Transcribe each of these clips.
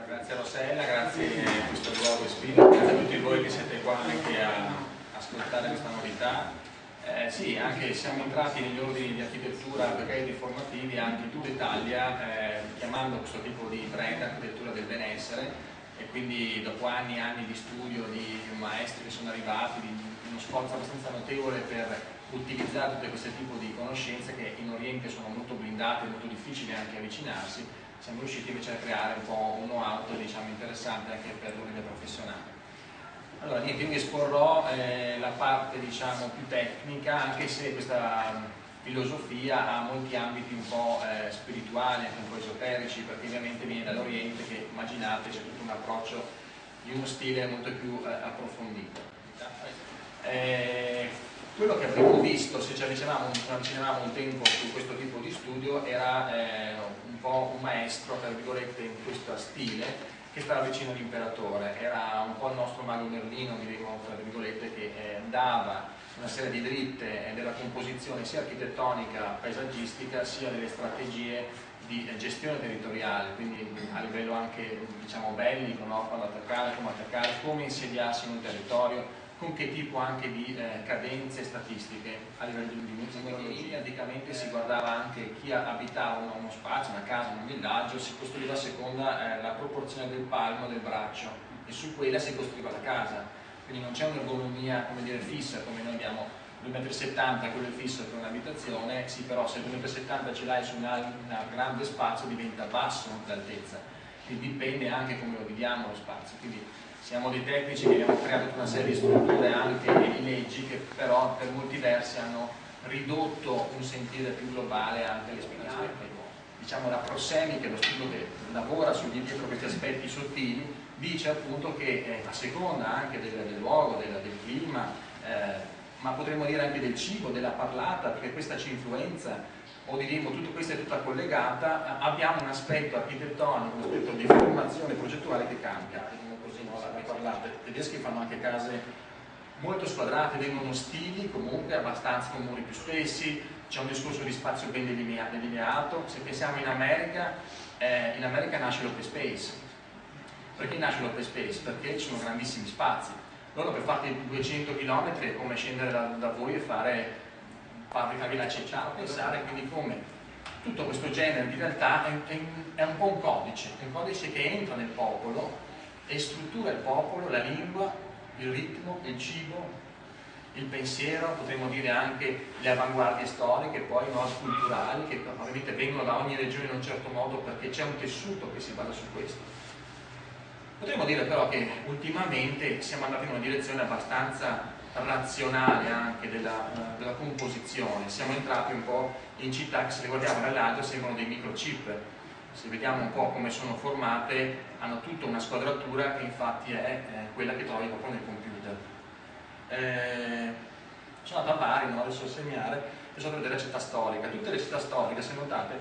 Grazie a Rossella, grazie a questo luogo spirito, grazie a tutti voi che siete qua anche a ascoltare questa novità. Sì, anche siamo entrati negli ordini di architettura per crediti formativi anche in tutta Italia, chiamando questo tipo di brand architettura del benessere, e quindi dopo anni e anni di studio di maestri che sono arrivati, di uno sforzo abbastanza notevole per utilizzare tutte queste tipo di conoscenze che in Oriente sono molto blindate, molto difficili anche avvicinarsi, siamo riusciti invece a creare un po' un know-how, diciamo, interessante anche per l'ordine professionale. Allora, niente, io vi esporrò la parte, diciamo, più tecnica, anche se questa filosofia ha molti ambiti un po' spirituali, anche un po' esoterici, perché ovviamente viene dall'Oriente, che immaginate c'è tutto un approccio di uno stile molto più approfondito. Quello che avremmo visto se ci avvicinavamo un tempo su questo tipo di studio era un po' un maestro, tra virgolette, in questo stile, che stava vicino all'imperatore. Era un po' il nostro mago Merlino, diremo, tra virgolette, che dava una serie di dritte della composizione sia architettonica, paesaggistica, sia delle strategie di gestione territoriale, quindi a livello anche, diciamo, bellico, no? Quando attaccare, come insediarsi in un territorio, con che tipo anche di cadenze statistiche a livello di numerologia. Anticamente si guardava anche chi abitava uno spazio, una casa, un villaggio, si costruiva a seconda la proporzione del palmo del braccio, e su quella si costruiva la casa, quindi non c'è un'ergonomia, come dire, fissa, come noi abbiamo 2,70 m, quello è fisso per un'abitazione. Sì, però se 2,70 m ce l'hai su un grande spazio diventa basso d'altezza, quindi dipende anche come lo dividiamo lo spazio. Quindi siamo dei tecnici che abbiamo creato una serie di strutture anche e di leggi che però per molti versi hanno ridotto un sentire più globale anche alle spiegazioni. Diciamo, la Prossemi, che è lo studio che lavora dietro questi aspetti sottili, dice appunto che a seconda anche del luogo, del clima, ma potremmo dire anche del cibo, della parlata, perché questa ci influenza, o diremo tutto questo è tutta collegata, abbiamo un aspetto architettonico, un aspetto di formazione progettuale che cambia. I tedeschi fanno anche case molto squadrate, vengono stili comunque abbastanza con muri più spessi, c'è un discorso di spazio ben delineato. Se pensiamo in America nasce l'open space. Perché nasce l'open space? Perché ci sono grandissimi spazi. Loro per farti 200 km è come scendere da voi e fare fabbrica la città, pensare quindi come tutto questo genere di realtà è un po' un codice che entra nel popolo e struttura il popolo, la lingua, il ritmo, il cibo, il pensiero, potremmo dire anche le avanguardie storiche, poi no, culturali, che ovviamente vengono da ogni regione in un certo modo perché c'è un tessuto che si basa su questo. Potremmo dire però che ultimamente siamo andati in una direzione abbastanza razionale anche della composizione, siamo entrati un po' in città che, se le guardiamo dall'alto, sembrano dei microchip. Se vediamo un po' come sono formate, hanno tutta una squadratura che infatti è quella che trovi proprio nel computer. Sono andato a Bari, no? Adesso a segnare, e sono della città storica. Tutte le città storiche, se notate,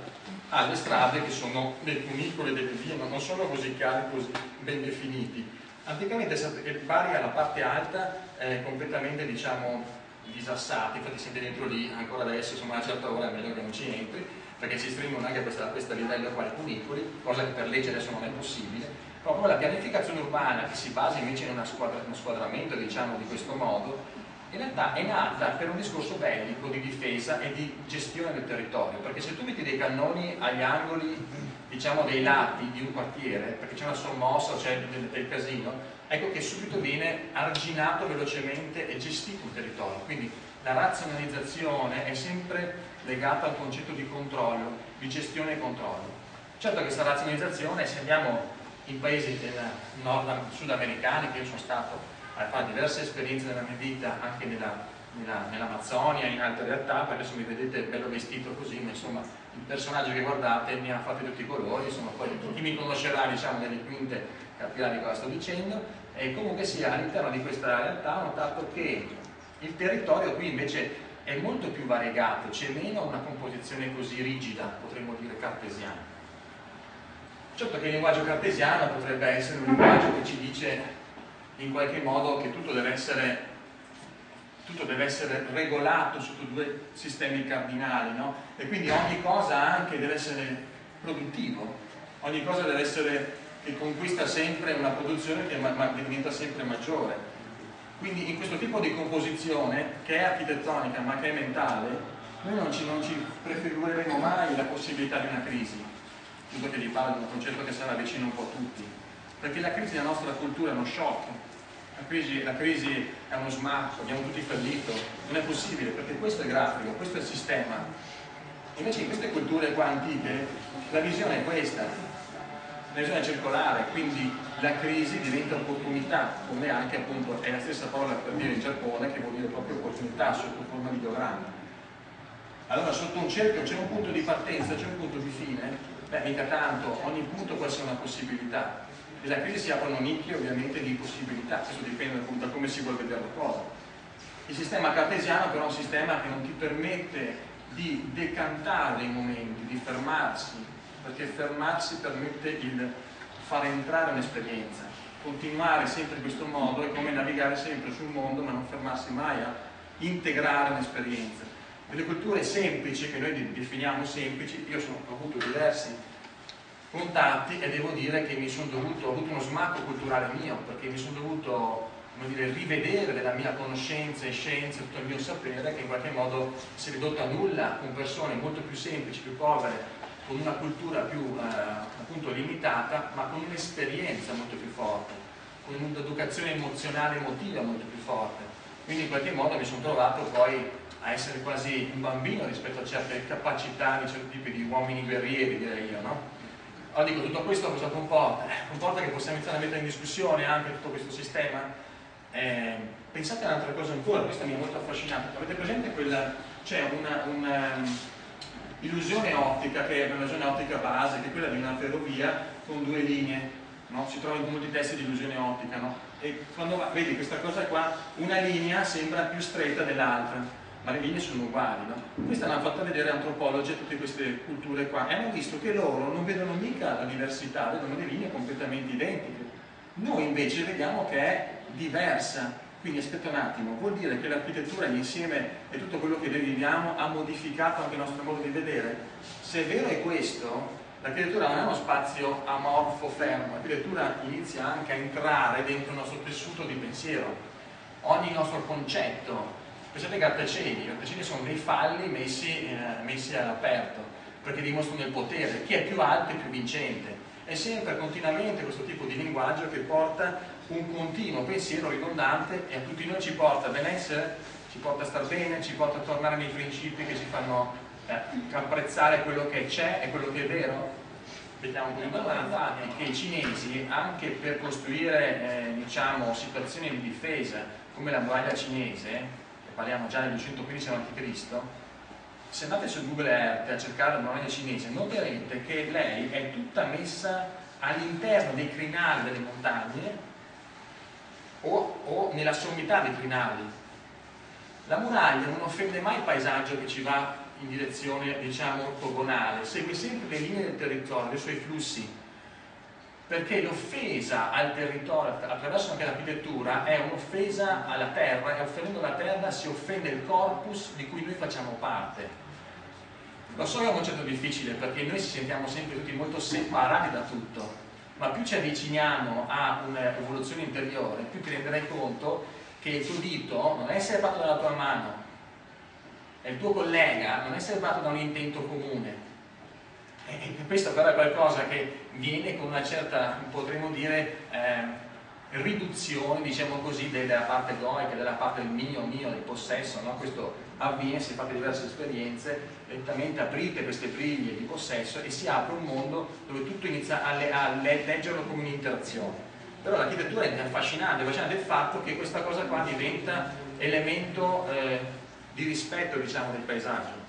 hanno le strade che sono dei cunicoli, delle vie, ma non sono così chiari, così ben definiti. Anticamente Bari alla parte alta è completamente, diciamo, disassata, infatti siete dentro lì ancora adesso, insomma, a una certa ora è meglio che non ci entri, perché si stringono anche a questo livello qua i cunicoli, cosa che per legge adesso non è possibile. Proprio la pianificazione urbana, che si basa invece in uno squadramento, diciamo, di questo modo, in realtà è nata per un discorso bellico di difesa e di gestione del territorio, perché se tu metti dei cannoni agli angoli, diciamo, dei lati di un quartiere, perché c'è una sommossa, c'è del casino, ecco che subito viene arginato velocemente e gestito il territorio. Quindi la razionalizzazione è sempre legata al concetto di controllo, di gestione e controllo. Certo che questa razionalizzazione, se andiamo in paesi del sudamericani, che io sono stato a fare diverse esperienze nella mia vita, anche nell'Amazzonia, in altre realtà, perché adesso mi vedete bello vestito così, ma insomma il personaggio che guardate mi ha fatto di tutti i colori, insomma, poi chi mi conoscerà, diciamo, nelle quinte capirà di cosa sto dicendo, e comunque sia all'interno di questa realtà ho notato che il territorio qui invece è molto più variegato, c'è meno una composizione così rigida, potremmo dire cartesiana. Certo che il linguaggio cartesiano potrebbe essere un linguaggio che ci dice in qualche modo che tutto deve essere regolato sotto due sistemi cardinali, no? E quindi ogni cosa anche deve essere produttivo, ogni cosa deve essere che conquista sempre una produzione che diventa sempre maggiore. Quindi in questo tipo di composizione, che è architettonica ma che è mentale, noi non ci prefigureremo mai la possibilità di una crisi. Scusa che vi parlo di un concetto che sarà vicino un po' a tutti, perché la crisi della nostra cultura è uno shock. La crisi è uno smacco, abbiamo tutti fallito, non è possibile, perché questo è il grafico, questo è il sistema. Invece in queste culture qua antiche la visione è questa, la visione è circolare, quindi la crisi diventa opportunità, come anche appunto è la stessa parola per dire in Giappone, che vuol dire proprio opportunità sotto forma di ideogramma. Allora sotto un cerchio c'è un punto di partenza, c'è un punto di fine, beh mica tanto, ogni punto può essere una possibilità. E la crisi si aprono nicchie ovviamente di possibilità, questo dipende appunto da come si vuole vedere la cosa. Il sistema cartesiano però è un sistema che non ti permette di decantare dei momenti, di fermarsi, perché fermarsi permette il far entrare un'esperienza. Continuare sempre in questo modo è come navigare sempre sul mondo ma non fermarsi mai a integrare un'esperienza. Delle culture semplici, che noi definiamo semplici, io ho avuto diversi contatti e devo dire che ho avuto uno smacco culturale mio, perché mi sono dovuto, come dire, rivedere della mia conoscenza e scienza, tutto il mio sapere, che in qualche modo si è ridotto a nulla con persone molto più semplici, più povere, con una cultura più appunto limitata, ma con un'esperienza molto più forte, con un'educazione emozionale e emotiva molto più forte. Quindi in qualche modo mi sono trovato poi a essere quasi un bambino rispetto a certe capacità di certi tipi di uomini guerrieri, direi io, no? Allora dico, tutto questo cosa comporta? Comporta che possiamo iniziare a mettere in discussione anche tutto questo sistema. Pensate a un'altra cosa ancora, questa mi è molto affascinante. Avete presente quella, c'è una illusione ottica, che è un'illusione ottica base, che è quella di una ferrovia con due linee, no? Si trova in molti testi di illusione ottica, no? E quando vedi questa cosa qua, una linea sembra più stretta dell'altra, ma le linee sono uguali, no? Questa l'hanno fatta vedere antropologi a tutte queste culture qua e hanno visto che loro non vedono mica la diversità, vedono le linee completamente identiche. Noi invece vediamo che è diversa. Quindi aspetta un attimo, vuol dire che l'architettura, l'insieme e tutto quello che viviamo ha modificato anche il nostro modo di vedere? Se è vero è questo, l'architettura non è uno spazio amorfo, fermo, l'architettura inizia anche a entrare dentro il nostro tessuto di pensiero, ogni nostro concetto. Pensate ai grattacieli, i grattacieli sono dei falli messi all'aperto, perché dimostrano il potere, chi è più alto è più vincente. È sempre continuamente questo tipo di linguaggio che porta un continuo pensiero ridondante e a tutti noi ci porta a benessere, ci porta a star bene, ci porta a tornare nei principi che ci fanno apprezzare quello che c'è e quello che è vero. Vediamo qui infatti che i cinesi, anche per costruire diciamo, situazioni di difesa come la muraglia cinese, parliamo già del 215 a.C., se andate su Google Earth a cercare la muraglia cinese noterete che lei è tutta messa all'interno dei crinali delle montagne o nella sommità dei crinali. La muraglia non offende mai il paesaggio che ci va in direzione diciamo ortogonale, segue sempre le linee del territorio, dei suoi flussi, perché l'offesa al territorio attraverso anche l'architettura è un'offesa alla terra e offendendo la terra si offende il corpus di cui noi facciamo parte. Lo so che è un concetto difficile perché noi ci sentiamo sempre tutti molto separati da tutto, ma più ci avviciniamo a un'evoluzione interiore, più ti renderai conto che il tuo dito non è serbato dalla tua mano e il tuo collega non è serbato da un intento comune. E questo però è qualcosa che viene con una certa, potremmo dire, riduzione, diciamo così, della parte egoica, della parte del mio, del possesso, no? Questo avviene se fate diverse esperienze, lentamente aprite queste briglie di possesso e si apre un mondo dove tutto inizia a leggerlo come un'interazione. Però l'architettura è affascinante il fatto che questa cosa qua diventa elemento di rispetto, diciamo, del paesaggio.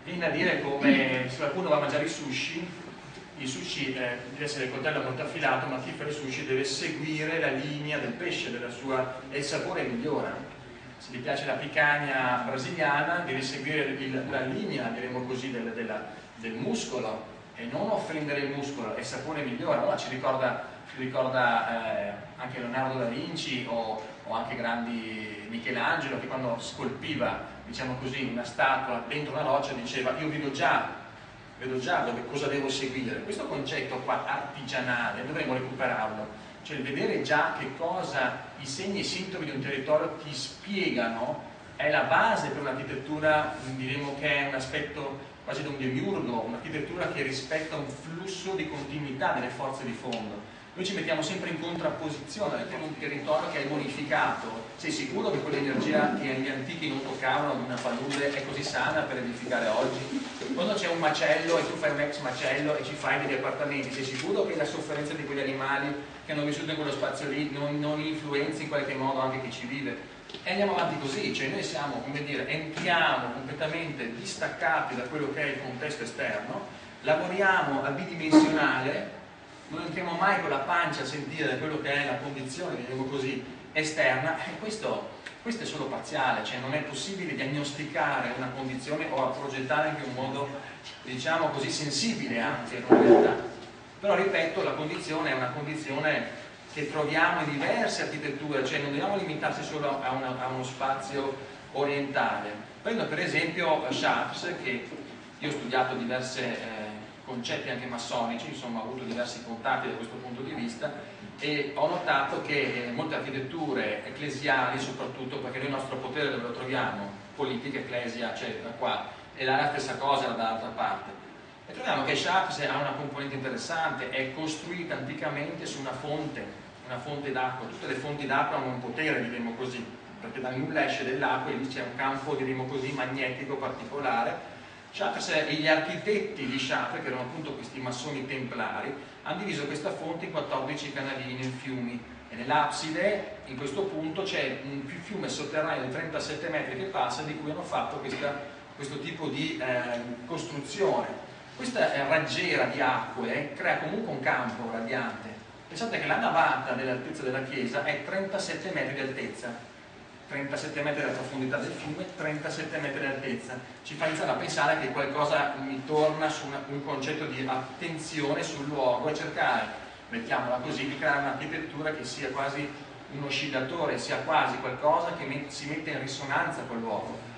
Viene a dire come se qualcuno va a mangiare il sushi deve essere il coltello molto affilato, ma chi fa il sushi deve seguire la linea del pesce, e il sapore migliora. Se gli piace la picanha brasiliana deve seguire la linea, diremo così, del muscolo e non offendere il muscolo e il sapore migliora. Allora ci ricorda anche Leonardo da Vinci o anche grandi Michelangelo, che quando scolpiva, diciamo così, una statua dentro una roccia diceva: io vedo già vedo già cosa devo seguire. Questo concetto qua artigianale dovremmo recuperarlo, cioè il vedere già che cosa i segni e i sintomi di un territorio ti spiegano è la base per un'architettura, diremo che è un aspetto quasi da un demiurgo, un'architettura che rispetta un flusso di continuità delle forze di fondo. Noi ci mettiamo sempre in contrapposizione con un territorio che è bonificato. Sei sicuro che quell'energia che gli antichi non toccavano di una palude è così sana per edificare oggi? Quando c'è un macello e tu fai un ex macello e ci fai degli appartamenti, sei sicuro che la sofferenza di quegli animali che hanno vissuto in quello spazio lì non influenzi in qualche modo anche chi ci vive? E andiamo avanti così, cioè noi siamo, come dire, entriamo completamente distaccati da quello che è il contesto esterno, lavoriamo a bidimensionale, non entriamo mai con la pancia a sentire quello che è la condizione, diciamo così, esterna, e questo è solo parziale, cioè non è possibile diagnosticare una condizione o a progettare anche un modo, diciamo così, sensibile anche in realtà. Però ripeto, la condizione è una condizione che troviamo in diverse architetture, cioè non dobbiamo limitarsi solo a uno spazio orientale. Prendo per esempio Chartres, che io ho studiato diversi concetti anche massonici, insomma ho avuto diversi contatti da questo punto di vista, e ho notato che molte architetture ecclesiali, soprattutto perché noi il nostro potere dove lo troviamo? Politica, ecclesia, cioè da qua, e la stessa cosa dall'altra parte. E troviamo che Chartres ha una componente interessante, è costruita anticamente su una fonte d'acqua. Tutte le fonti d'acqua hanno un potere, diremo così, perché dal nulla esce dell'acqua e lì c'è un campo, diremo così, magnetico particolare. Chartres e gli architetti di Chartres, che erano appunto questi massoni templari, hanno diviso questa fonte in 14 canalini, in fiumi, e nell'abside, in questo punto, c'è un fiume sotterraneo di 37 metri che passa, di cui hanno fatto questo tipo di costruzione. Questa raggiera di acque crea comunque un campo radiante. Pensate che la navata dell'altezza della chiesa è 37 metri di altezza, 37 metri della profondità del fiume, 37 metri di altezza. Ci fa iniziare a pensare che qualcosa mi torna su un concetto di attenzione sul luogo e cercare, mettiamola così, di creare un'architettura che sia quasi un oscillatore, sia quasi qualcosa che si mette in risonanza col luogo.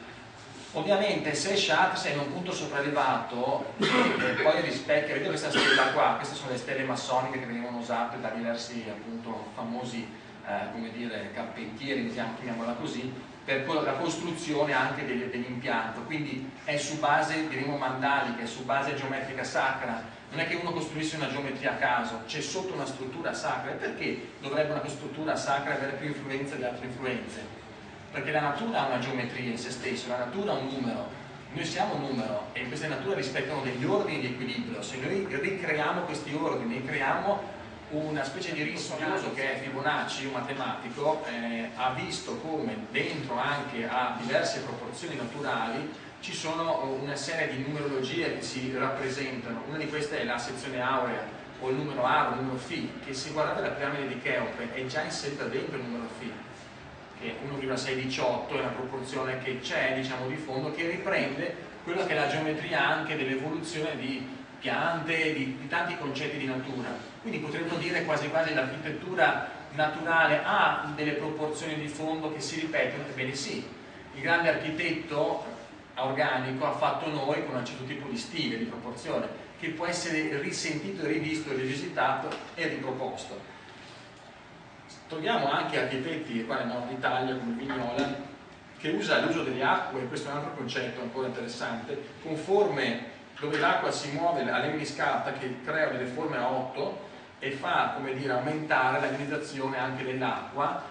Ovviamente se Chartres è in un punto sopraelevato poi rispecchia, vedete questa stella qua, queste sono le stelle massoniche che venivano usate da diversi appunto famosi come dire carpentieri, chiamiamola così, per la costruzione anche dell'impianto, quindi è su base, diremo mandalica, è su base geometrica sacra, non è che uno costruisce una geometria a caso, c'è sotto una struttura sacra. E perché dovrebbe una struttura sacra avere più influenza di altre influenze? Perché la natura ha una geometria in se stesso, la natura ha un numero, noi siamo un numero e queste nature rispettano degli ordini di equilibrio. Se noi ricreiamo questi ordini, creiamo una specie di rissoglioso che è Fibonacci, un matematico, ha visto come dentro anche a diverse proporzioni naturali ci sono una serie di numerologie che si rappresentano. Una di queste è la sezione aurea o il numero A o il numero Φ, che se guardate la piramide di Cheope è già inserita dentro il numero Φ. 1,618 è una proporzione che c'è, diciamo, di fondo, che riprende quella che è la geometria anche dell'evoluzione di piante, di tanti concetti di natura. Quindi potremmo dire quasi quasi l'architettura naturale ha delle proporzioni di fondo che si ripetono. Ebbene sì, il grande architetto organico ha fatto noi con un certo tipo di stile, di proporzione, che può essere risentito, rivisto, rivisitato e riproposto. Troviamo anche architetti qua nel nord Italia come Vignola che usa l'uso delle acque, questo è un altro concetto ancora interessante, con forme dove l'acqua si muove a lemniscata che crea delle forme a 8 e fa, come dire, aumentare la ionizzazione anche dell'acqua,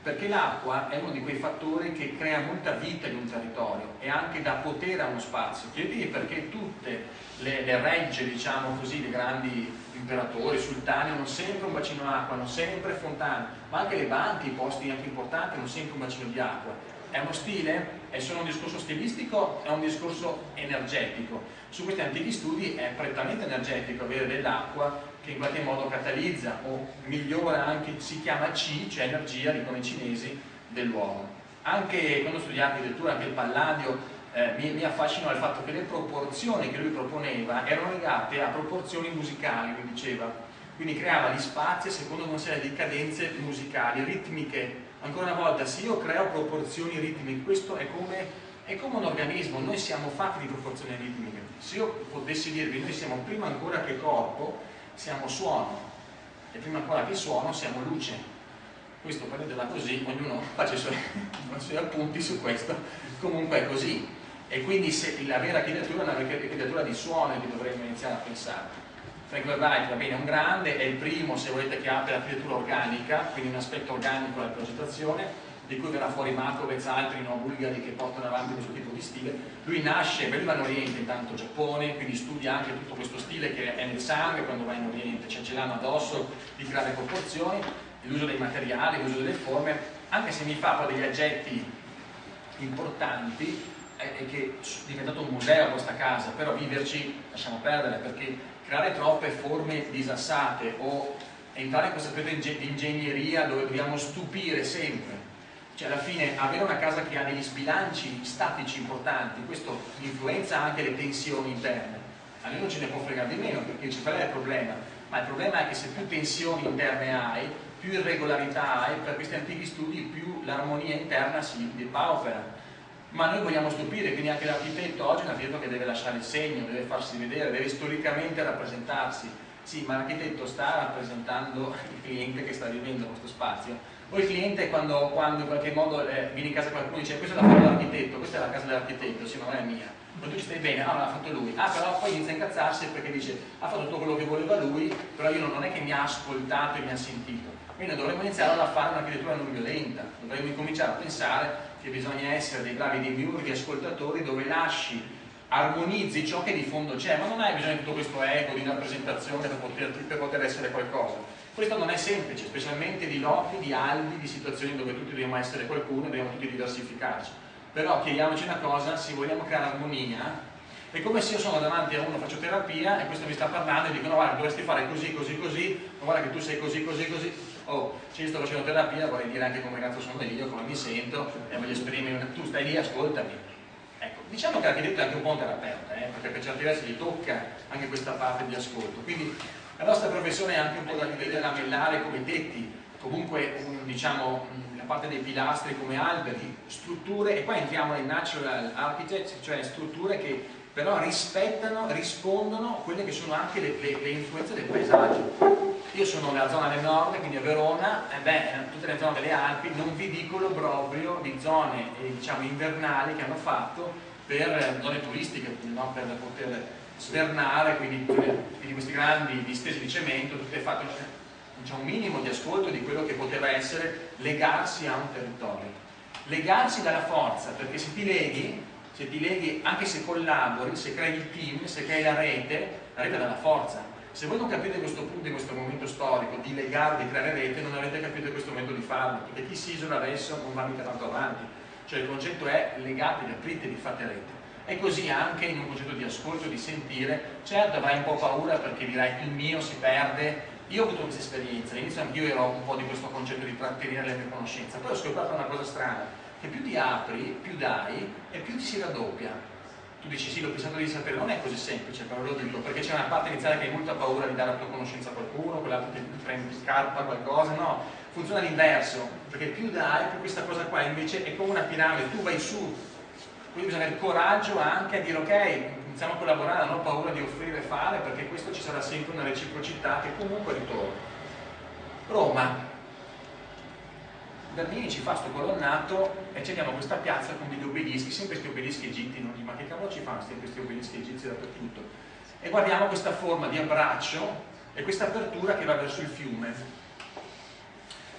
perché l'acqua è uno di quei fattori che crea molta vita in un territorio e anche dà potere a uno spazio. Chiedete perché tutte le regge, diciamo così, dei grandi imperatori, sultani hanno sempre un bacino d'acqua, hanno sempre fontane, ma anche le banche, i posti anche importanti hanno sempre un bacino di acqua. È uno stile? È solo un discorso stilistico? È un discorso energetico? Su questi antichi studi è prettamente energetico avere dell'acqua che in qualche modo catalizza o migliora anche, si chiama Qi, cioè energia, dicono i cinesi, dell'uomo. Anche quando studio architettura, anche il Palladio, mi affascinò il fatto che le proporzioni che lui proponeva erano legate a proporzioni musicali, lui diceva, quindi creava gli spazi secondo una serie di cadenze musicali, ritmiche. Ancora una volta, se io creo proporzioni ritmiche, questo è come È come un organismo, noi siamo fatti di proporzioni ritmiche. Se io potessi dirvi, noi siamo prima ancora che corpo, siamo suono, e prima ancora che suono siamo luce. Questo prendetela così, ognuno faccia i suoi appunti su questo, comunque è così. E quindi la vera architettura è una architettura di suono che dovremmo iniziare a pensare. Frank Lloyd Wright, va bene, è un grande, è il primo, se volete, che apre l'architettura organica, quindi un aspetto organico della progettazione, di cui verrà fuori Markovec, altri bulgari che portano avanti questo tipo di stile. Lui nasce, lui va in Oriente, intanto Giappone, quindi studia anche tutto questo stile che è nel sangue quando va in Oriente, cioè ce l'hanno addosso di creare proporzioni, l'uso dei materiali, l'uso delle forme, anche se mi fa poi degli aggetti importanti, e che è diventato un museo questa casa, però viverci lasciamo perdere, perché creare troppe forme disassate o entrare in questo aspetto di ingegneria dove dobbiamo stupire sempre, cioè alla fine avere una casa che ha degli sbilanci statici importanti, questo influenza anche le tensioni interne. A noi non ce ne può fregare di meno, perché ci fa il problema, ma il problema è che se più tensioni interne hai, più irregolarità hai, per questi antichi studi più l'armonia interna si depaupera. Ma noi vogliamo stupire, quindi anche l'architetto oggi è un architetto che deve lasciare il segno, deve farsi vedere, deve storicamente rappresentarsi. Sì, ma l'architetto sta rappresentando il cliente che sta vivendo questo spazio, o il cliente quando in qualche modo viene in casa qualcuno e dice questa è la casa dell'architetto, questa è la casa dell'architetto, sì, ma non è mia. Quando tu ci stai bene, ah, l'ha fatto lui, ah, però poi inizia a incazzarsi perché dice ha fatto tutto quello che voleva lui, però io non è che mi ha ascoltato e mi ha sentito. Quindi dovremmo iniziare a fare un'architettura non violenta, dovremmo incominciare a pensare che bisogna essere dei bravi demiurghi ascoltatori dove armonizzi ciò che di fondo c'è, ma non hai bisogno di tutto questo ego di rappresentazione per poter essere qualcosa. Questo non è semplice, specialmente di lotti, di albi, di situazioni dove tutti dobbiamo essere qualcuno e dobbiamo tutti diversificarci. Però chiediamoci una cosa, se vogliamo creare armonia, è come se io sono davanti a uno, faccio terapia e questo mi sta parlando e dico no guarda dovresti fare così, così, così, ma guarda che tu sei così, così, così. Oh, se io sto facendo terapia vorrei dire anche come cazzo sono io, come mi sento e voglio esprimere, tu stai lì, ascoltami. Ecco, diciamo che l'architetto è anche un po' un terapeuta, perché per certi versi gli tocca anche questa parte di ascolto. Quindi la nostra professione è anche un po' da vedere lamellare come tetti, comunque diciamo la parte dei pilastri come alberi, strutture, e qua entriamo nei natural architects, cioè strutture che però rispondono a quelle che sono anche le influenze del paesaggio. Io sono nella zona del nord, quindi a Verona, tutte le zone delle Alpi, non vi dico l'obbrobrio di zone diciamo invernali che hanno fatto per zone turistiche, no? Per poter svernare, quindi questi grandi distesi di cemento, tutte fatte, c'è un minimo di ascolto di quello che poteva essere legarsi a un territorio. Legarsi dalla forza, perché se ti leghi, anche se collabori, se crei il team, se crei la rete dà la forza. Se voi non capite questo punto in questo momento storico di legare, di creare rete, non avete capito questo momento di farlo, perché chi si isola adesso non va mica tanto avanti. Cioè il concetto è legatevi, apritevi, fate rete. E così anche in un concetto di ascolto, di sentire, certo avrai un po' paura perché dirai il mio si perde. Io ho avuto questa esperienza, all'inizio anch'io ero un po' di questo concetto di trattenere la mia conoscenza, poi ho scoperto una cosa strana, che più ti apri, più dai e più ti si raddoppia. Tu dici sì, l'ho pensato di sapere, non è così semplice, però lo dico, perché c'è una parte iniziale che hai molta paura di dare la tua conoscenza a qualcuno, quell'altro che prendi scarpa qualcosa, no, funziona l'inverso, perché più dai, più questa cosa qua invece è come una piramide, tu vai su, quindi bisogna avere il coraggio anche a dire ok, iniziamo a collaborare, non ho paura di offrire e fare, perché questo ci sarà sempre una reciprocità che comunque ritorna. Roma. Bernini ci fa sto colonnato e abbiamo questa piazza con degli obelischi, sempre questi obelischi egizi, non dico ma che cavolo ci fanno questi obelischi egizi dappertutto? E guardiamo questa forma di abbraccio e questa apertura che va verso il fiume.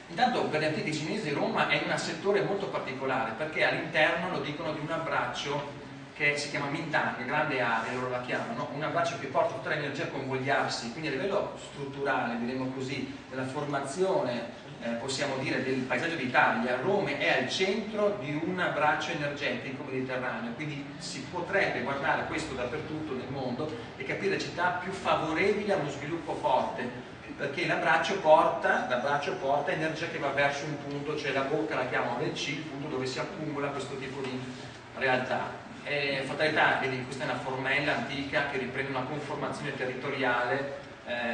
Intanto per gli antichi cinesi Roma è in un settore molto particolare perché all'interno lo dicono di un abbraccio che si chiama Mintang, grande area, loro la chiamano, un abbraccio che porta tutta l'energia a convogliarsi, quindi a livello strutturale, diremo così, della formazione possiamo dire del paesaggio d'Italia, Roma è al centro di un abbraccio energetico mediterraneo, quindi si potrebbe guardare questo dappertutto nel mondo e capire città più favorevoli a uno sviluppo forte, perché l'abbraccio porta energia che va verso un punto, cioè la bocca la chiamano del C, il punto dove si accumula questo tipo di realtà. Fatalità, quindi questa è una formella antica che riprende una conformazione territoriale,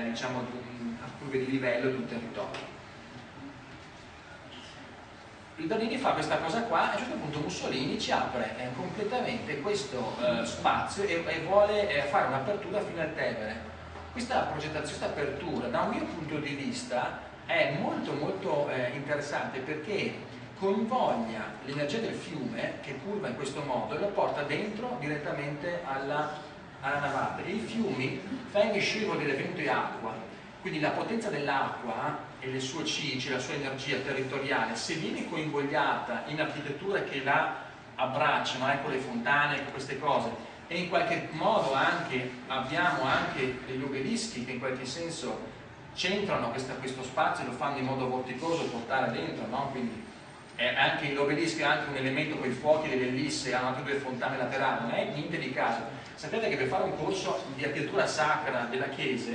diciamo a curve di livello di un territorio. il Bernini fa questa cosa qua e a un certo punto Mussolini ci apre completamente questo spazio e vuole fare un'apertura fino al Tevere. Questa progettazione, questa apertura, da un mio punto di vista, è molto molto interessante perché convoglia l'energia del fiume che curva in questo modo e lo porta dentro direttamente alla navata. I fiumi fanno scivoli del vento e acqua, quindi la potenza dell'acqua e le sue cici, la sua energia territoriale, se viene coinvogliata in architetture che la abbracciano, ecco le fontane, ecco queste cose, e in qualche modo abbiamo anche degli obelischi che in qualche senso centrano questo spazio e lo fanno in modo vorticoso portare dentro, no? Quindi anche l'obelisco è anche un elemento con i fuochi delle ellisse, hanno anche due fontane laterali, non è niente di caso. Sapete che per fare un corso di architettura sacra della chiesa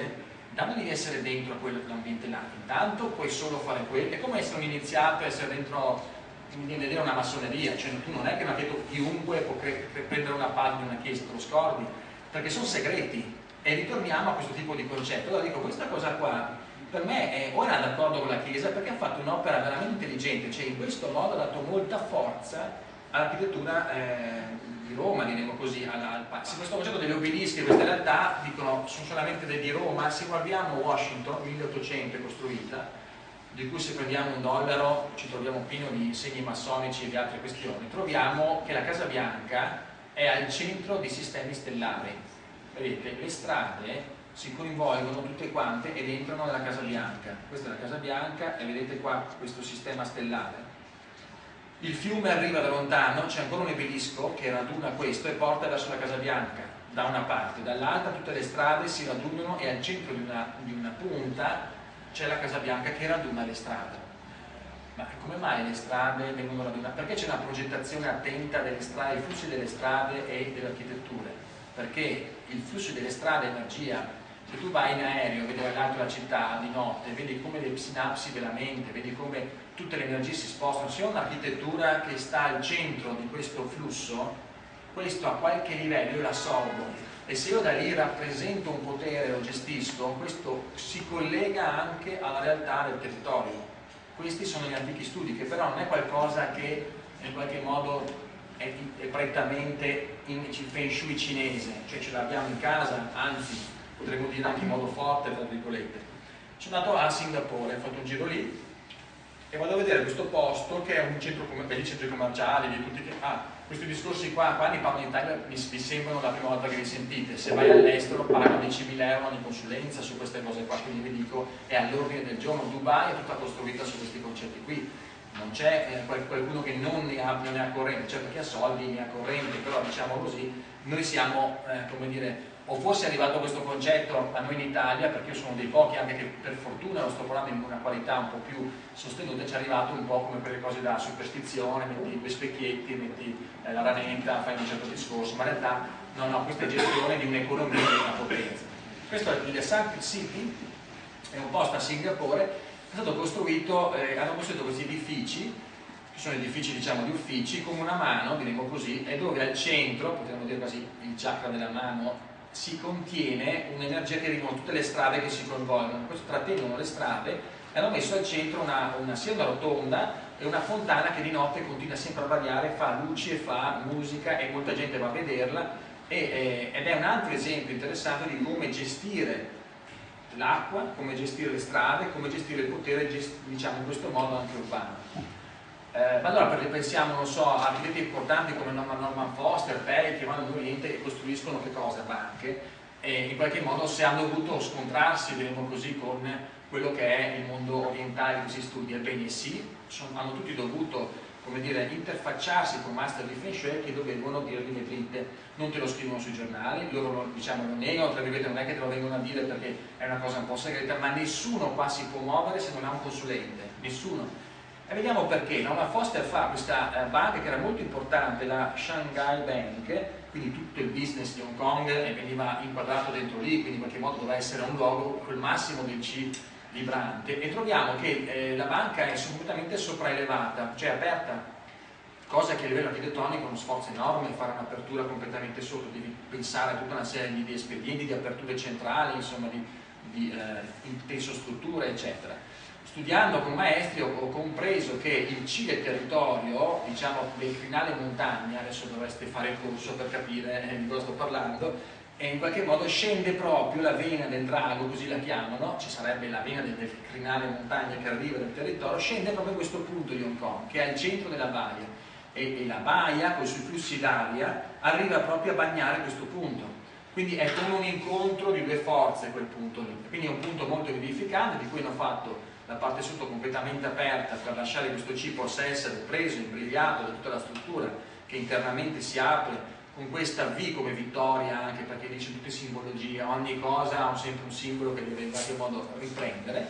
non devi essere dentro quell'ambiente là, intanto puoi solo fare quello, è come essere un iniziato, essere dentro, vedere una massoneria, cioè tu non è che chiunque può prendere una parte di una chiesa, te lo scordi, perché sono segreti, e ritorniamo a questo tipo di concetto. Allora dico, questa cosa qua per me o era d'accordo con la chiesa perché ha fatto un'opera veramente intelligente, cioè in questo modo ha dato molta forza all'architettura di Roma, diremo così, se questo concetto degli obelischi, queste realtà dicono sono solamente di Roma. Se guardiamo Washington, 1800 è costruita, di cui se prendiamo $1 ci troviamo pieno di segni massonici e di altre questioni, troviamo che la Casa Bianca è al centro di sistemi stellari. Vedete, le strade si coinvolgono tutte quante ed entrano nella Casa Bianca. Questa è la Casa Bianca e vedete qua questo sistema stellare. Il fiume arriva da lontano, c'è ancora un obelisco che raduna questo e porta verso la Casa Bianca da una parte, dall'altra tutte le strade si radunano e al centro di una punta c'è la Casa Bianca che raduna le strade. Ma come mai le strade vengono radunate? Perché c'è una progettazione attenta delle strade, i flussi delle strade e delle architetture? Perché il flusso delle strade, energia, se tu vai in aereo, vedi dall'alto la città di notte, vedi come le sinapsi della mente, vedi come tutte le energie si spostano. Se ho un'architettura che sta al centro di questo flusso, questo a qualche livello io l'assorbo, e se io da lì rappresento un potere, lo gestisco, questo si collega anche alla realtà del territorio. Questi sono gli antichi studi, che però non è qualcosa che in qualche modo è prettamente in feng shui cinese, cioè ce l'abbiamo in casa, anzi potremmo dire anche in modo forte, tra virgolette. Sono andato a Singapore, ho fatto un giro lì e vado a vedere questo posto che è un centro, belli centri commerciali, di tutti che questi discorsi qua ne parlo in Italia, vi sembrano la prima volta che li sentite. Se vai all'estero pagano 10.000 euro ogni consulenza su queste cose qua, quindi vi dico è all'ordine del giorno. Dubai è tutta costruita su questi concetti qui, non c'è qualcuno che non ne ha corrente, cioè perché ha soldi ne ha corrente, però diciamo così, noi siamo, come dire, o forse è arrivato questo concetto a noi in Italia, perché io sono dei pochi anche che per fortuna il nostro programma in una qualità un po' più sostenuta, ci è arrivato un po' come quelle cose da superstizione, metti due specchietti, metti la ranetta, fai un certo discorso, ma in realtà no, questa è gestione di un'economia e di una potenza. Questo è il Sacred City, è un posto a Singapore, è stato costruito, hanno costruito questi edifici, che sono edifici diciamo di uffici, come una mano, diremo così, e dove al centro, potremmo dire quasi il chakra della mano, si contiene un'energia che arriva da tutte le strade che si coinvolgono. Questo trattengono le strade e hanno messo al centro sia una rotonda e una fontana che di notte continua sempre a variare, fa luci e fa musica e molta gente va a vederla ed è un altro esempio interessante di come gestire l'acqua, come gestire le strade, come gestire il potere, diciamo in questo modo anche urbano. Ma allora perché pensiamo, non so, a architetti importanti come Norman Foster, Perry, che vanno in Oriente e costruiscono che cosa? Banche, e in qualche modo se hanno dovuto scontrarsi, diremo così, con quello che è il mondo orientale che si studia, ebbene sì, hanno tutti dovuto, come dire, interfacciarsi con master di Feng Shui che dovevano dirgli le dritte, non te lo scrivono sui giornali, loro diciamo lo negano, tra virgolette non è che te lo vengono a dire perché è una cosa un po' segreta, ma nessuno qua si può muovere se non ha un consulente, nessuno. E vediamo perché. Norman Foster fa questa banca che era molto importante, la Shanghai Bank, quindi tutto il business di Hong Kong veniva inquadrato dentro lì, quindi in qualche modo doveva essere un luogo col massimo del C vibrante, e troviamo che la banca è completamente sopraelevata, cioè aperta, cosa che a livello architettonico è uno sforzo enorme fare un'apertura completamente sotto, devi pensare a tutta una serie di espedienti, di aperture centrali, insomma di tensostrutture eccetera. studiando con maestri ho compreso che il Cile territorio, diciamo, del crinale montagna, adesso dovreste fare il corso per capire di cosa sto parlando, e in qualche modo scende proprio la vena del drago, così la chiamano, ci sarebbe la vena del crinale montagna che arriva dal territorio, scende proprio a questo punto di Hong Kong, che è al centro della baia, e la baia, con i suoi flussi d'aria, arriva proprio a bagnare questo punto. Quindi è come un incontro di due forze quel punto lì. Quindi è un punto molto edificante, di cui hanno fatto la parte sotto completamente aperta per lasciare questo C possa essere preso, imbrigliato da tutta la struttura che internamente si apre con questa V come vittoria, anche perché dice tutte simbologie, ogni cosa ha sempre un simbolo che deve in qualche modo riprendere.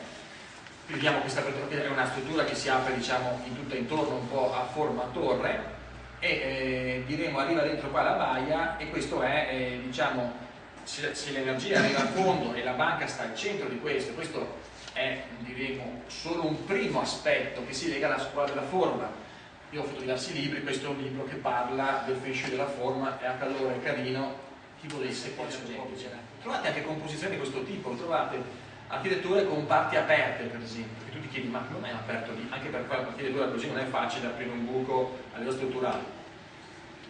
Vediamo questa è una struttura che si apre, diciamo, in tutta intorno un po' a forma torre, e diremo arriva dentro qua la baia, e questo è, diciamo, se l'energia arriva al fondo e la banca sta al centro di questo è, diremo, solo un primo aspetto che si lega alla scuola della forma. Io ho fatto diversi libri, questo è un libro che parla del Feng Shui della forma, è a calore, carino, chi volesse poi trovate anche composizioni di questo tipo, trovate architetture con parti aperte, per esempio, che tu ti chiedi ma non è aperto lì, anche per fare un'architettura così non è facile aprire un buco a livello strutturale.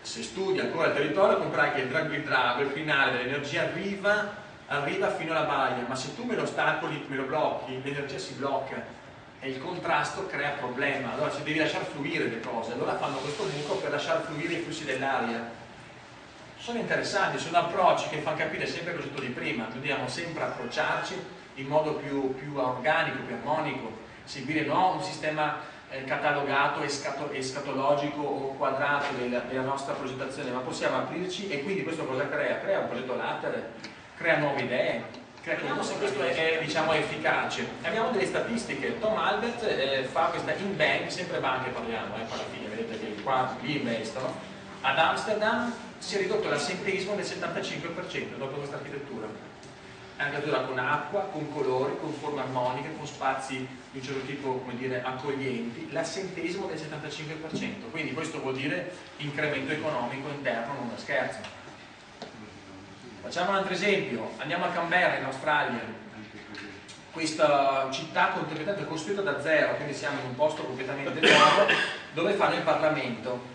Se studi ancora il territorio comprai che il drago, il crinale dell'energia arriva fino alla baia, ma se tu me lo ostacoli, me lo blocchi, l'energia si blocca e il contrasto crea problema. Allora se devi lasciar fluire le cose, allora fanno questo buco per lasciar fluire i flussi dell'aria. Sono interessanti, sono approcci che fanno capire sempre il concetto di prima, dobbiamo sempre approcciarci in modo più organico, più armonico, seguire non un sistema catalogato, escatologico o quadrato della nostra progettazione, ma possiamo aprirci, e quindi questo cosa crea? Crea un progetto latere, crea nuove idee, vediamo se questo è, diciamo, efficace. Abbiamo delle statistiche. Tom Albert fa questa in bank, sempre banche parliamo, alla fine vedete che qua lì investono. Ad Amsterdam si è ridotto l'assenteismo del 75% dopo questa architettura. È un'architettura con acqua, con colori, con forme armoniche, con spazi di un certo tipo, come dire, accoglienti, l'assentesimo del 75%, quindi questo vuol dire incremento economico interno, non da scherzo. Facciamo un altro esempio, andiamo a Canberra in Australia, questa città completamente costruita da zero, quindi siamo in un posto completamente nuovo dove fanno il Parlamento.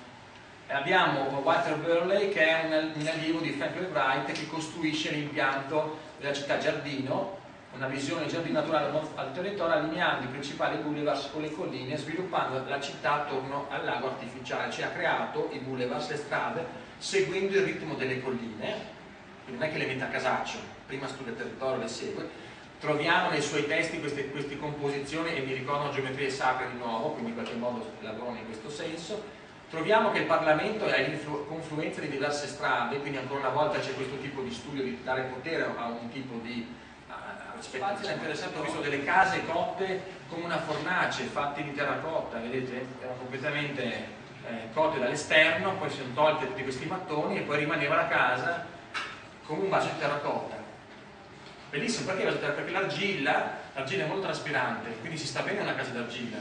Abbiamo Walter Burley che è un allievo di Frank Lloyd Wright che costruisce l'impianto della città giardino, una visione di giardino naturale al territorio, allineando i principali boulevards con le colline, sviluppando la città attorno al lago artificiale, cioè ha creato i boulevards, le strade, seguendo il ritmo delle colline, quindi non è che le mette a casaccio, prima studia il territorio, le segue. Troviamo nei suoi testi queste composizioni e mi ricordano geometrie sacre di nuovo, quindi in qualche modo lavorano in questo senso. Troviamo che il Parlamento è confluenza di diverse strade, quindi ancora una volta c'è questo tipo di studio di dare potere a un tipo di spazi. È interessante, ho visto delle case cotte come una fornace, fatte di terracotta, vedete? Erano completamente cotte dall'esterno, poi si sono tolte tutti questi mattoni e poi rimaneva la casa come un vaso di terracotta. Bellissimo, perché l'argilla è molto traspirante, quindi si sta bene in una casa d'argilla,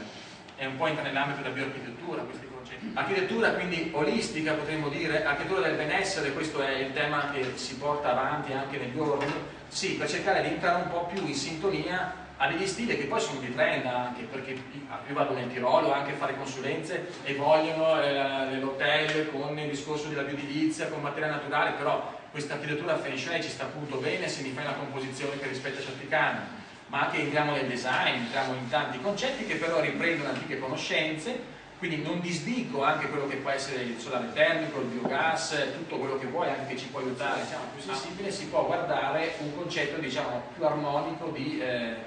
è un po' entra nell'ambito della bioarchitettura questi concetti. Architettura quindi olistica, potremmo dire, architettura del benessere, questo è il tema che si porta avanti anche negli ordini, sì, per cercare di entrare un po' più in sintonia a degli stili che poi sono di trend anche, perché io vado nel Tirolo anche a fare consulenze e vogliono l'hotel con il discorso della bioedilizia, con materia naturale, però questa architettura Feng Shui ci sta appunto bene se mi fai una composizione che rispetta certi canoni, ma anche entriamo nel design, entriamo in tanti concetti che però riprendono antiche conoscenze, quindi non disdico anche quello che può essere il solare termico, il biogas, tutto quello che vuoi, anche che ci può aiutare, diciamo, più sensibile, si può guardare un concetto, diciamo, più armonico di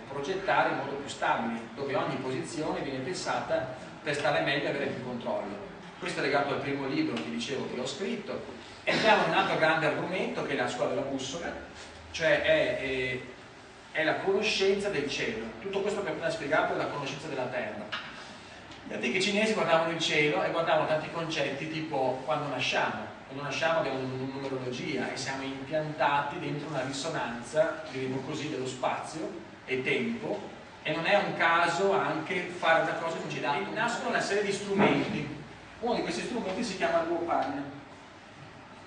progettare in modo più stabile, dove ogni posizione viene pensata per stare meglio e avere più controllo. Questo è legato al primo libro che dicevo che ho scritto. Entriamo in un altro grande argomento che è la scuola della bussola, cioè è la conoscenza del cielo. Tutto questo che ho appena spiegato è la conoscenza della terra. Gli antichi cinesi guardavano il cielo e guardavano tanti concetti tipo quando nasciamo. Quando nasciamo abbiamo una numerologia e siamo impiantati dentro una risonanza, diremo così, dello spazio e tempo, e non è un caso anche fare una cosa che ci dà. Nascono una serie di strumenti. Uno di questi strumenti si chiama il Guopan.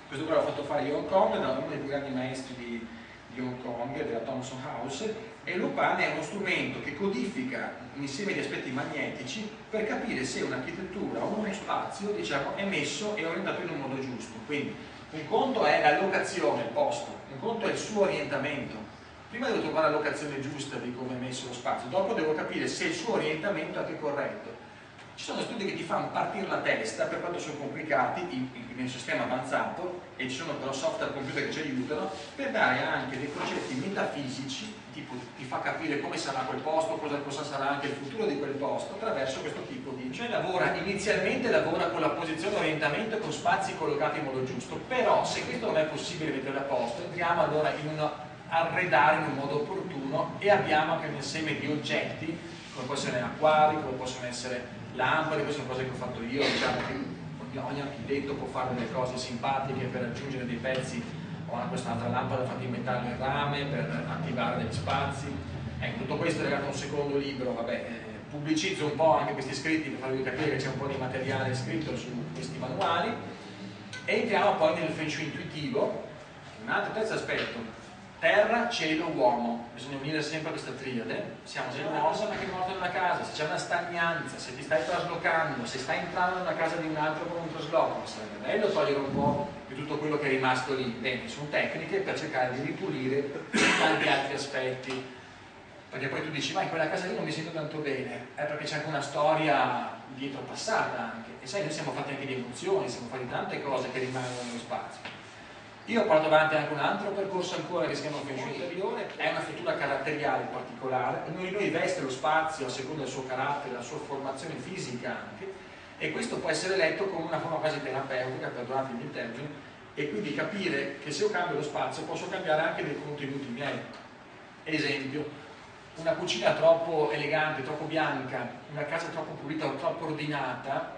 Questo qua l'ho fatto fare io a Hong Kong da uno dei più grandi maestri di Hong Kong, della Thomson House, E l'UPAN è uno strumento che codifica un insieme di aspetti magnetici per capire se un'architettura o uno spazio, diciamo, è messo e orientato in un modo giusto. Quindi un conto è la locazione, il posto, un conto è il suo orientamento. Prima devo trovare la locazione giusta di come è messo lo spazio, dopo devo capire se il suo orientamento è anche corretto. Ci sono studi che ti fanno partire la testa, per quanto sono complicati, nel sistema avanzato, e ci sono però software computer che ci aiutano, per dare anche dei concetti metafisici, tipo ti fa capire come sarà quel posto, cosa sarà anche il futuro di quel posto, attraverso questo tipo di... Cioè inizialmente lavora con la posizione orientamento e con spazi collocati in modo giusto, però se questo non è possibile mettere a posto, entriamo allora in un arredare in un modo opportuno e abbiamo anche un insieme di oggetti, come possono essere acquari, come possono essere lampade, queste sono cose che ho fatto io, diciamo che ogni architetto può fare delle cose simpatiche per aggiungere dei pezzi, o questa altra lampada fatta in metallo e rame per attivare degli spazi. Ecco, tutto questo è legato a un secondo libro, vabbè, pubblicizzo un po' anche questi scritti per farvi capire che c'è un po' di materiale scritto su questi manuali, e entriamo poi nel Feng Shui intuitivo, un altro terzo aspetto. Terra, cielo, uomo, bisogna unire sempre questa triade. Siamo sia una persona che è morta in una casa, se c'è una stagnanza, se ti stai traslocando, se stai entrando nella casa di un altro con un trasloco, sarebbe bello togliere un po' di tutto quello che è rimasto lì. Bene, sono tecniche per cercare di ripulire tanti altri aspetti, perché poi tu dici ma in quella casa lì non mi sento tanto bene, perché c'è anche una storia dietro passata anche, e sai, noi siamo fatti anche di emozioni, siamo fatti tante cose che rimangono nello spazio. Io porto avanti anche un altro percorso ancora che si chiama Feng Shui interiore, è una struttura caratteriale particolare, ognuno di noi veste lo spazio a seconda del suo carattere, la sua formazione fisica anche, e questo può essere letto come una forma quasi terapeutica, perdonatemi il termine, e quindi capire che se io cambio lo spazio posso cambiare anche dei contenuti miei. Esempio, una cucina troppo elegante, troppo bianca, una casa troppo pulita o troppo ordinata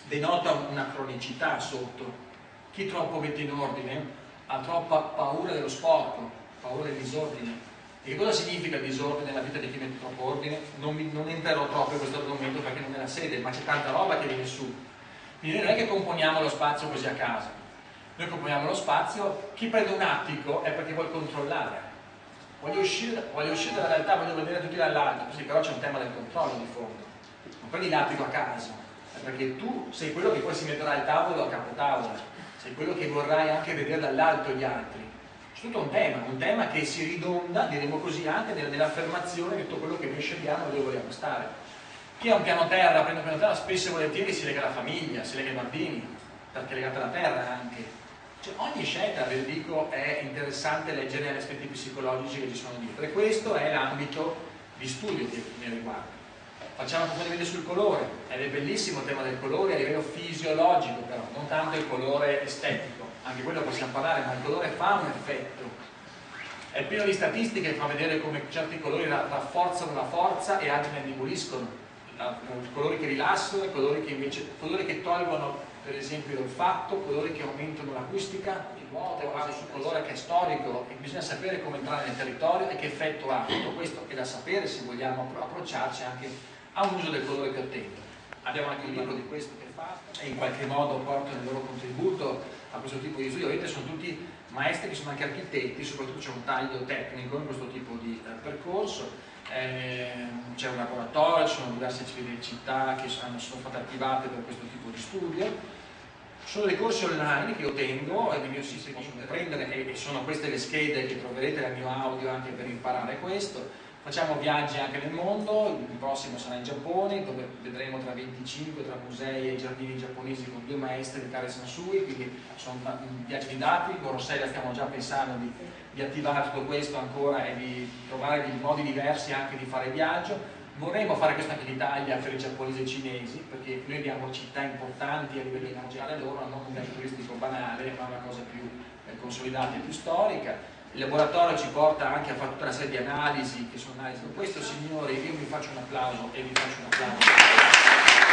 denota una cronicità sotto. Chi troppo mette in ordine ha troppa paura dello sporco, paura del disordine. E che cosa significa il disordine nella vita di chi mette troppo ordine? Non entrerò troppo in questo argomento perché non è la sede, ma c'è tanta roba che viene su. Quindi non è che componiamo lo spazio così a caso. Noi componiamo lo spazio, chi prende un attico è perché vuole controllare. Voglio uscire dalla realtà, voglio vedere tutti dall'alto, così però c'è un tema del controllo di fondo. Non prendi l'attico a caso, è perché tu sei quello che poi si metterà al tavolo a capotavola. Sei quello che vorrai anche vedere dall'alto gli altri. C'è tutto un tema che si ridonda, diremo così, anche nell'affermazione di tutto quello che noi scegliamo e dove vogliamo stare. Chi ha un piano terra, prende un piano terra, spesso e volentieri si lega alla famiglia, si lega ai bambini, perché è legata alla terra anche. Cioè, ogni scelta, ve lo dico, è interessante leggere gli aspetti psicologici che ci sono dietro, e questo è l'ambito di studio che mi riguarda. Facciamo un approfondimento sul colore, ed è bellissimo il tema del colore a livello fisiologico, però non tanto il colore estetico, anche quello possiamo parlare, ma il colore fa un effetto. È pieno di statistiche che fa vedere come certi colori rafforzano la forza e altri ne indeboliscono. Colori che rilassano e colori che invece tolgono, per esempio, l'olfatto, colori che aumentano l'acustica, il vuoto ha sul colore che è storico, e bisogna sapere come entrare nel territorio e che effetto ha. Tutto questo è da sapere se vogliamo approcciarci anche a un uso del colore più attento. Abbiamo anche un libro di questo che fa e in qualche modo portano il loro contributo a questo tipo di studio. Vedete, sono tutti maestri che sono anche architetti, soprattutto c'è un taglio tecnico in questo tipo di percorso. C'è un laboratorio, ci sono diverse città che sono state attivate per questo tipo di studio. Sono dei corsi online che io tengo e il mio sito possono prendere, e sono queste le schede che troverete nel mio audio anche per imparare questo. Facciamo viaggi anche nel mondo, il prossimo sarà in Giappone, dove vedremo tra 25 tra musei e giardini giapponesi con 2 maestri di Kare Sansui, quindi sono viaggi di dati. Con Rossella stiamo già pensando di attivare tutto questo ancora e di trovare dei modi diversi anche di fare viaggio. Vorremmo fare questo anche in Italia per i giapponesi e i cinesi, perché noi abbiamo città importanti a livello internazionale loro, non un viaggio turistico banale, ma una cosa più consolidata e più storica. Il laboratorio ci porta anche a fare tutta una serie di analisi che sono analisi. Con questo, signori, io vi faccio un applauso e vi faccio un applauso.